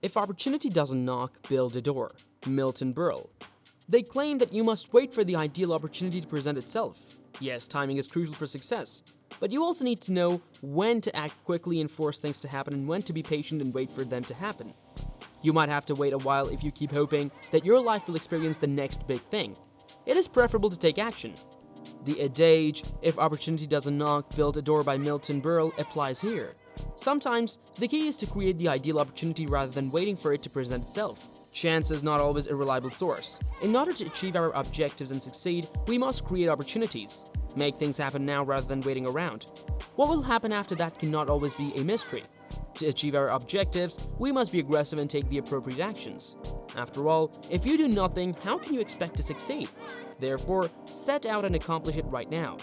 If opportunity doesn't knock, build a door. Milton Berle. They claim that you must wait for the ideal opportunity to present itself. Yes, timing is crucial for success, but you also need to know when to act quickly and force things to happen and when to be patient and wait for them to happen. You might have to wait a while if you keep hoping that your life will experience the next big thing. It is preferable to take action. The adage, if opportunity doesn't knock, build a door by Milton Berle applies here. Sometimes, the key is to create the ideal opportunity rather than waiting for it to present itself. Chance is not always a reliable source. In order to achieve our objectives and succeed, we must create opportunities. Make things happen now rather than waiting around. What will happen after that cannot always be a mystery. To achieve our objectives, we must be aggressive and take the appropriate actions. After all, if you do nothing, how can you expect to succeed? Therefore, set out and accomplish it right now.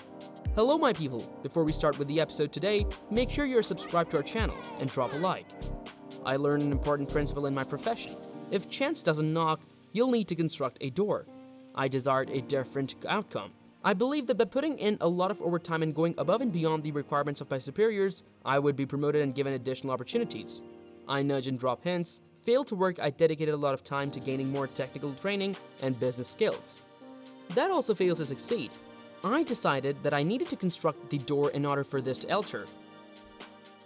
Hello my people, before we start with the episode today, make sure you're subscribed to our channel and drop a like. I learned an important principle in my profession. If chance doesn't knock, you'll need to construct a door. I desired a different outcome. I believe that by putting in a lot of overtime and going above and beyond the requirements of my superiors, I would be promoted and given additional opportunities. I nudge and drop hints. Failed to work, I dedicated a lot of time to gaining more technical training and business skills. That also failed to succeed. I decided that I needed to construct the door in order for this to alter.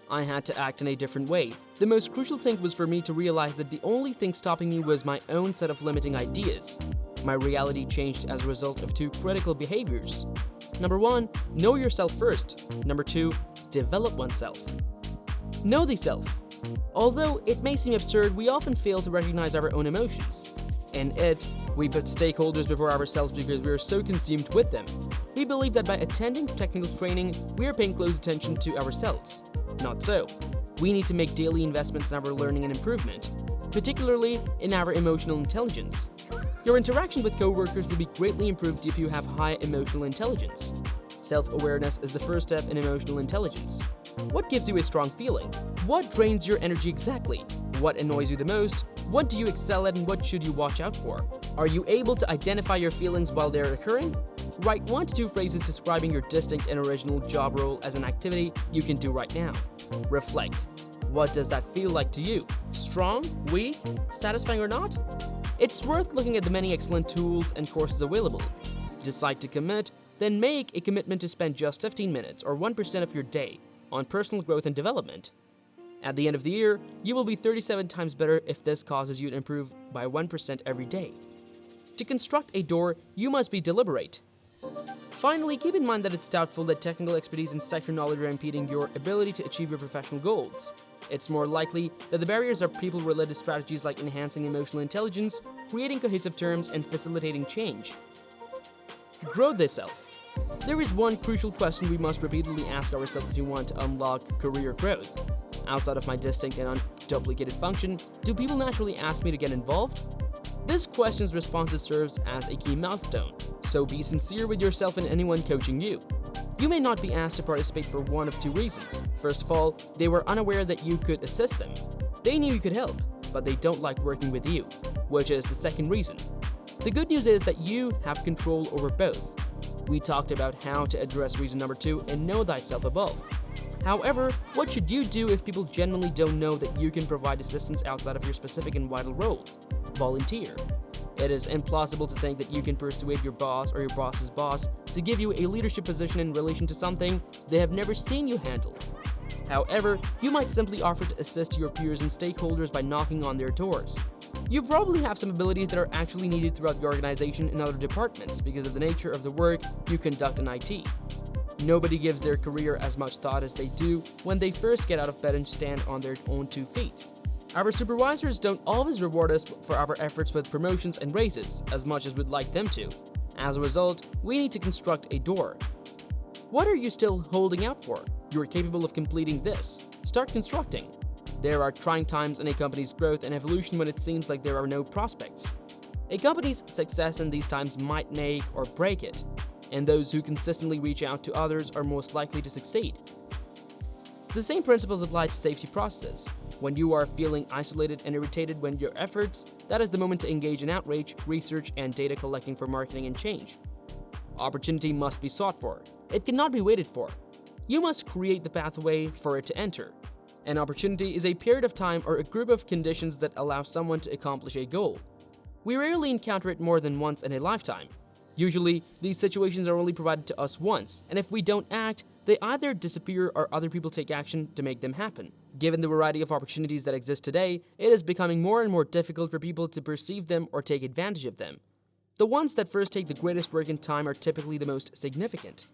I had to act in a different way. The most crucial thing was for me to realize that the only thing stopping me was my own set of limiting ideas. My reality changed as a result of two critical behaviors. Number 1, know yourself first. Number 2, develop oneself. Know the self. Although it may seem absurd, we often fail to recognize our own emotions. In it, we put stakeholders before ourselves because we are so consumed with them. We believe that by attending technical training, we are paying close attention to ourselves. Not so. We need to make daily investments in our learning and improvement, particularly in our emotional intelligence. Your interaction with coworkers will be greatly improved if you have high emotional intelligence. Self-awareness is the first step in emotional intelligence. What gives you a strong feeling? What drains your energy exactly? What annoys you the most? What do you excel at and what should you watch out for? Are you able to identify your feelings while they're occurring? Write 1 to 2 phrases describing your distinct and original job role as an activity you can do right now. Reflect. What does that feel like to you? Strong? Weak? Satisfying or not? It's worth looking at the many excellent tools and courses available. Decide to commit, then make a commitment to spend just 15 minutes or 1% of your day on personal growth and development. At the end of the year, you will be 37 times better if this causes you to improve by 1% every day. To construct a door, you must be deliberate. Finally, keep in mind that it's doubtful that technical expertise and sector knowledge are impeding your ability to achieve your professional goals. It's more likely that the barriers are people-related strategies like enhancing emotional intelligence, creating cohesive terms, and facilitating change. Grow the self. There is one crucial question we must repeatedly ask ourselves if we want to unlock career growth. Outside of my distinct and unduplicated function, do people naturally ask me to get involved? This question's response serves as a key milestone, so be sincere with yourself and anyone coaching you. You may not be asked to participate for one of 2 reasons. First of all, they were unaware that you could assist them. They knew you could help, but they don't like working with you, which is the second reason. The good news is that you have control over both. We talked about how to address reason number 2 and know thyself above. However, what should you do if people genuinely don't know that you can provide assistance outside of your specific and vital role? Volunteer. It is implausible to think that you can persuade your boss or your boss's boss to give you a leadership position in relation to something they have never seen you handle. However, you might simply offer to assist your peers and stakeholders by knocking on their doors. You probably have some abilities that are actually needed throughout the organization in other departments because of the nature of the work you conduct in IT. Nobody gives their career as much thought as they do when they first get out of bed and stand on their own 2 feet. Our supervisors don't always reward us for our efforts with promotions and raises as much as we'd like them to. As a result, we need to construct a door. What are you still holding out for? You are capable of completing this. Start constructing. There are trying times in a company's growth and evolution when it seems like there are no prospects. A company's success in these times might make or break it, and those who consistently reach out to others are most likely to succeed. The same principles apply to safety processes. When you are feeling isolated and irritated when your efforts, that is the moment to engage in outreach, research, and data collecting for marketing and change. Opportunity must be sought for. It cannot be waited for. You must create the pathway for it to enter. An opportunity is a period of time or a group of conditions that allow someone to accomplish a goal. We rarely encounter it more than once in a lifetime. Usually, these situations are only provided to us once, and if we don't act, they either disappear or other people take action to make them happen. Given the variety of opportunities that exist today, it is becoming more and more difficult for people to perceive them or take advantage of them. The ones that first take the greatest work and time are typically the most significant.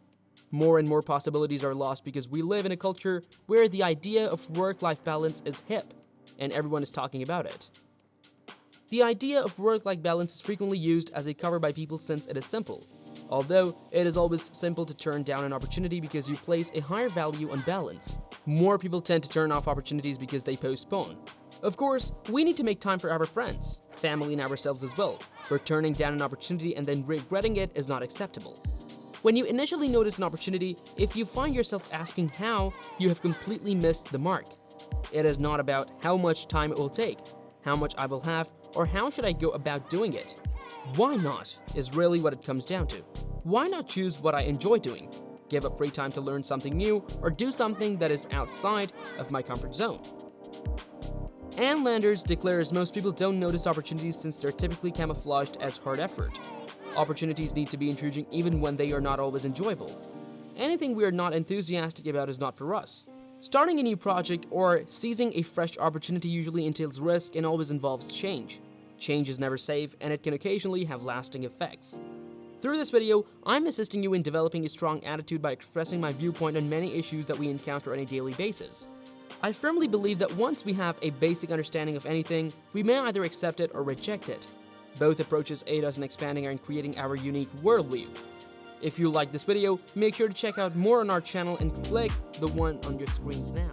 More and more possibilities are lost because we live in a culture where the idea of work-life balance is hip, and everyone is talking about it. The idea of work-life balance is frequently used as a cover by people since it is simple. Although, it is always simple to turn down an opportunity because you place a higher value on balance. More people tend to turn off opportunities because they postpone. Of course, we need to make time for our friends, family, and ourselves as well, but turning down an opportunity and then regretting it is not acceptable. When you initially notice an opportunity, if you find yourself asking how, you have completely missed the mark. It is not about how much time it will take, how much I will have, or how should I go about doing it. Why not is really what it comes down to. Why not choose what I enjoy doing, give up free time to learn something new, or do something that is outside of my comfort zone? Ann Landers declares most people don't notice opportunities since they're typically camouflaged as hard effort. Opportunities need to be intriguing even when they are not always enjoyable. Anything we are not enthusiastic about is not for us. Starting a new project or seizing a fresh opportunity usually entails risk and always involves change. Change is never safe, and it can occasionally have lasting effects. Through this video, I'm assisting you in developing a strong attitude by expressing my viewpoint on many issues that we encounter on a daily basis. I firmly believe that once we have a basic understanding of anything, we may either accept it or reject it. Both approaches aid us in expanding and creating our unique worldview. If you like this video, make sure to check out more on our channel and click the one on your screens now.